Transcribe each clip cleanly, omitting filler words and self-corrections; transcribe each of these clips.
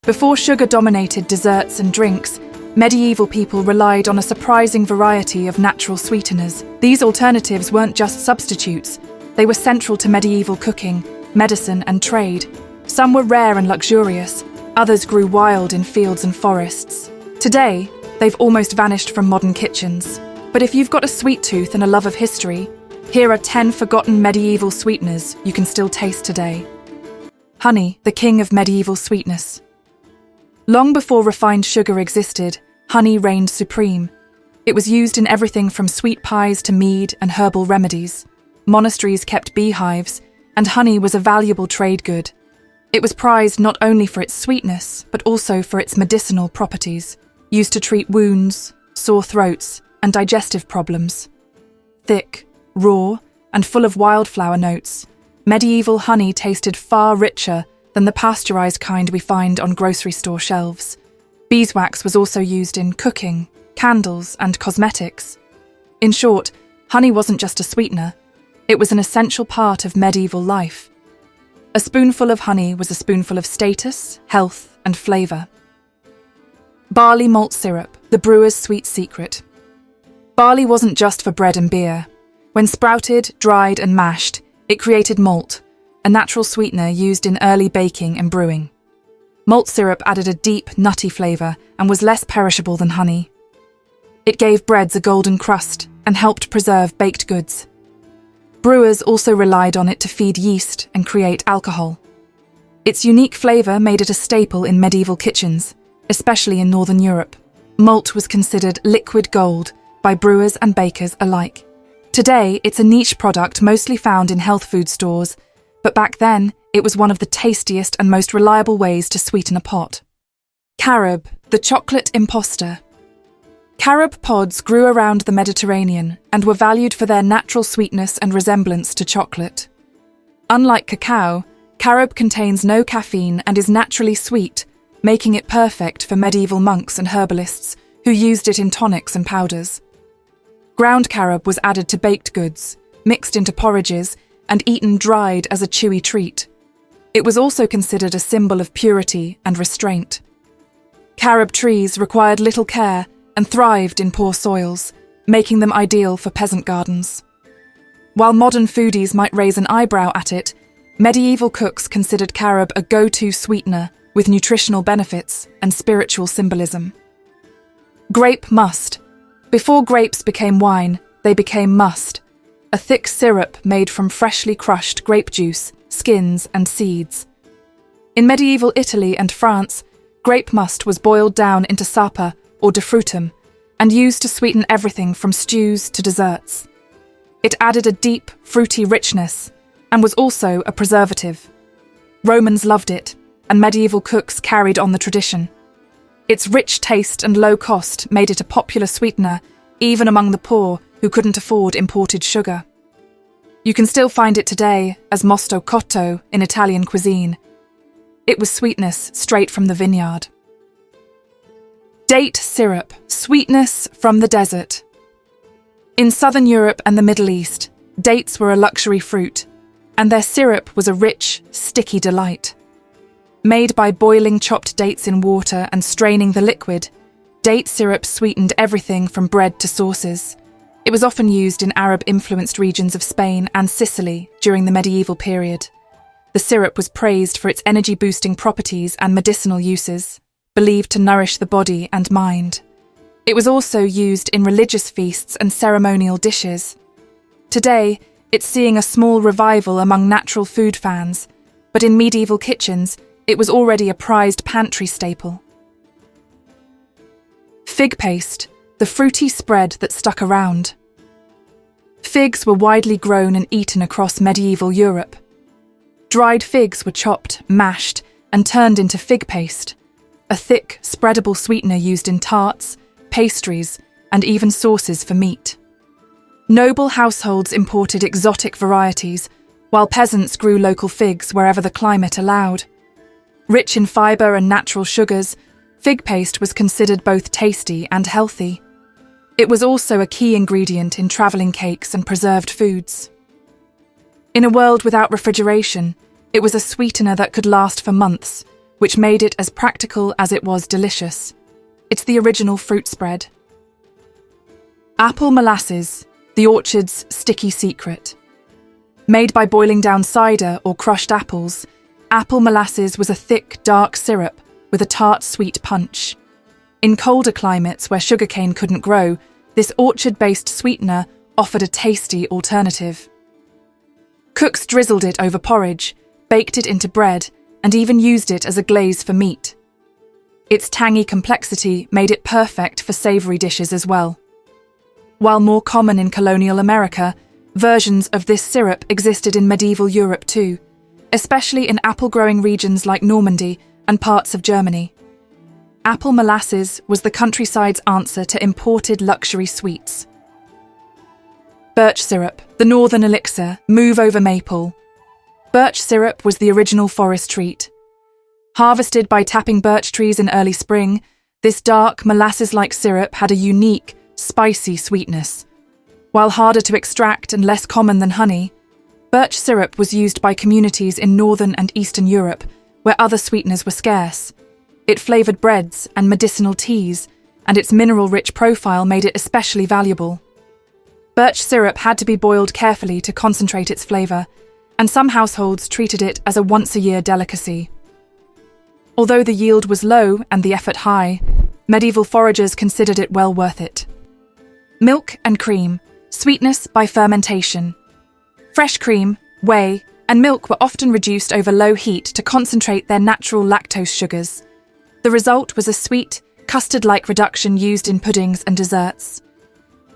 Before sugar dominated desserts and drinks, medieval people relied on a surprising variety of natural sweeteners. These alternatives weren't just substitutes, they were central to medieval cooking, medicine, and trade. Some were rare and luxurious, others grew wild in fields and forests. Today, they've almost vanished from modern kitchens. But if you've got a sweet tooth and a love of history, here are 10 forgotten medieval sweeteners you can still taste today. Honey, the king of medieval sweetness. Long before refined sugar existed, honey reigned supreme. It was used in everything from sweet pies to mead and herbal remedies. Monasteries kept beehives, and honey was a valuable trade good. It was prized not only for its sweetness, but also for its medicinal properties, used to treat wounds, sore throats, and digestive problems. Thick, raw, and full of wildflower notes, medieval honey tasted far richer than the pasteurized kind we find on grocery store shelves. Beeswax was also used in cooking, candles, and cosmetics. In short, honey wasn't just a sweetener, it was an essential part of medieval life. A spoonful of honey was a spoonful of status, health, and flavor. Barley malt syrup, the brewer's sweet secret. Barley wasn't just for bread and beer. When sprouted, dried, and mashed, it created malt, a natural sweetener used in early baking and brewing. Malt syrup added a deep, nutty flavor and was less perishable than honey. It gave breads a golden crust and helped preserve baked goods. Brewers also relied on it to feed yeast and create alcohol. Its unique flavor made it a staple in medieval kitchens, especially in Northern Europe. Malt was considered liquid gold by brewers and bakers alike. Today, it's a niche product mostly found in health food stores, but back then, it was one of the tastiest and most reliable ways to sweeten a pot. Carob, the chocolate imposter. Carob pods grew around the Mediterranean and were valued for their natural sweetness and resemblance to chocolate. Unlike cacao, carob contains no caffeine and is naturally sweet, making it perfect for medieval monks and herbalists who used it in tonics and powders. Ground carob was added to baked goods, mixed into porridges, and eaten dried as a chewy treat. It was also considered a symbol of purity and restraint. Carob trees required little care and thrived in poor soils, making them ideal for peasant gardens. While modern foodies might raise an eyebrow at it, medieval cooks considered carob a go-to sweetener with nutritional benefits and spiritual symbolism. Grape must. Before grapes became wine, they became must, a thick syrup made from freshly crushed grape juice, skins, and seeds. In medieval Italy and France, grape must was boiled down into sapa or defrutum and used to sweeten everything from stews to desserts. It added a deep, fruity richness and was also a preservative. Romans loved it, and medieval cooks carried on the tradition. Its rich taste and low cost made it a popular sweetener, even among the poor who couldn't afford imported sugar. You can still find it today as mosto cotto in Italian cuisine. It was sweetness straight from the vineyard. Date syrup, sweetness from the desert. In southern Europe and the Middle East, dates were a luxury fruit, and their syrup was a rich, sticky delight. Made by boiling chopped dates in water and straining the liquid, date syrup sweetened everything from bread to sauces. It was often used in Arab-influenced regions of Spain and Sicily during the medieval period. The syrup was praised for its energy-boosting properties and medicinal uses, believed to nourish the body and mind. It was also used in religious feasts and ceremonial dishes. Today, it's seeing a small revival among natural food fans, but in medieval kitchens, it was already a prized pantry staple. Fig paste, the fruity spread that stuck around. Figs were widely grown and eaten across medieval Europe. Dried figs were chopped, mashed, and turned into fig paste, a thick, spreadable sweetener used in tarts, pastries, and even sauces for meat. Noble households imported exotic varieties, while peasants grew local figs wherever the climate allowed. Rich in fibre and natural sugars, fig paste was considered both tasty and healthy. It was also a key ingredient in travelling cakes and preserved foods. In a world without refrigeration, it was a sweetener that could last for months, which made it as practical as it was delicious. It's the original fruit spread. Apple molasses, the orchard's sticky secret. Made by boiling down cider or crushed apples, apple molasses was a thick, dark syrup with a tart, sweet punch. In colder climates where sugarcane couldn't grow, this orchard-based sweetener offered a tasty alternative. Cooks drizzled it over porridge, baked it into bread, and even used it as a glaze for meat. Its tangy complexity made it perfect for savoury dishes as well. While more common in colonial America, versions of this syrup existed in medieval Europe too, especially in apple-growing regions like Normandy and parts of Germany. Apple molasses was the countryside's answer to imported luxury sweets. Birch syrup, the northern elixir, move over maple. Birch syrup was the original forest treat. Harvested by tapping birch trees in early spring, this dark, molasses-like syrup had a unique, spicy sweetness. While harder to extract and less common than honey, birch syrup was used by communities in northern and eastern Europe, where other sweeteners were scarce. It flavoured breads and medicinal teas, and its mineral-rich profile made it especially valuable. Birch syrup had to be boiled carefully to concentrate its flavour, and some households treated it as a once-a-year delicacy. Although the yield was low and the effort high, medieval foragers considered it well worth it. Milk and cream, sweetness by fermentation. Fresh cream, whey, and milk were often reduced over low heat to concentrate their natural lactose sugars. The result was a sweet, custard-like reduction used in puddings and desserts.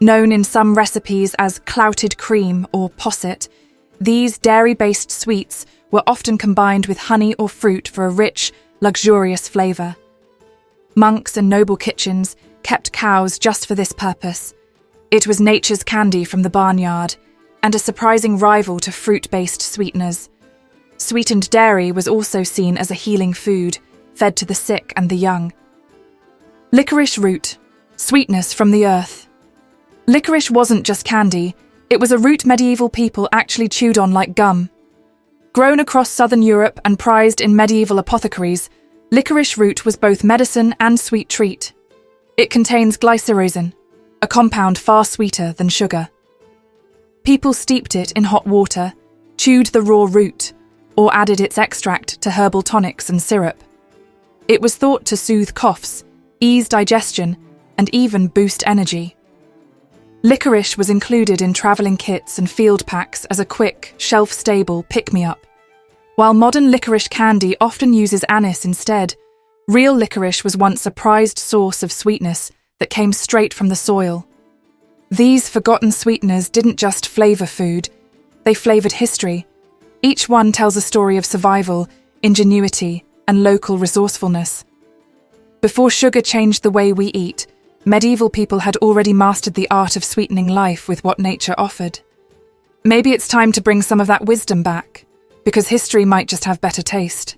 Known in some recipes as clouted cream or posset, these dairy-based sweets were often combined with honey or fruit for a rich, luxurious flavour. Monks and noble kitchens kept cows just for this purpose. It was nature's candy from the barnyard, and a surprising rival to fruit-based sweeteners. Sweetened dairy was also seen as a healing food, fed to the sick and the young. Licorice root, sweetness from the earth. Licorice wasn't just candy, it was a root medieval people actually chewed on like gum. Grown across southern Europe and prized in medieval apothecaries, licorice root was both medicine and sweet treat. It contains glycyrrhizin, a compound far sweeter than sugar. People steeped it in hot water, chewed the raw root, or added its extract to herbal tonics and syrup. It was thought to soothe coughs, ease digestion, and even boost energy. Licorice was included in travelling kits and field packs as a quick, shelf-stable pick-me-up. While modern licorice candy often uses anise instead, real licorice was once a prized source of sweetness that came straight from the soil. These forgotten sweeteners didn't just flavour food, they flavoured history. Each one tells a story of survival, ingenuity, and local resourcefulness. Before sugar changed the way we eat, medieval people had already mastered the art of sweetening life with what nature offered. Maybe it's time to bring some of that wisdom back, because history might just have better taste.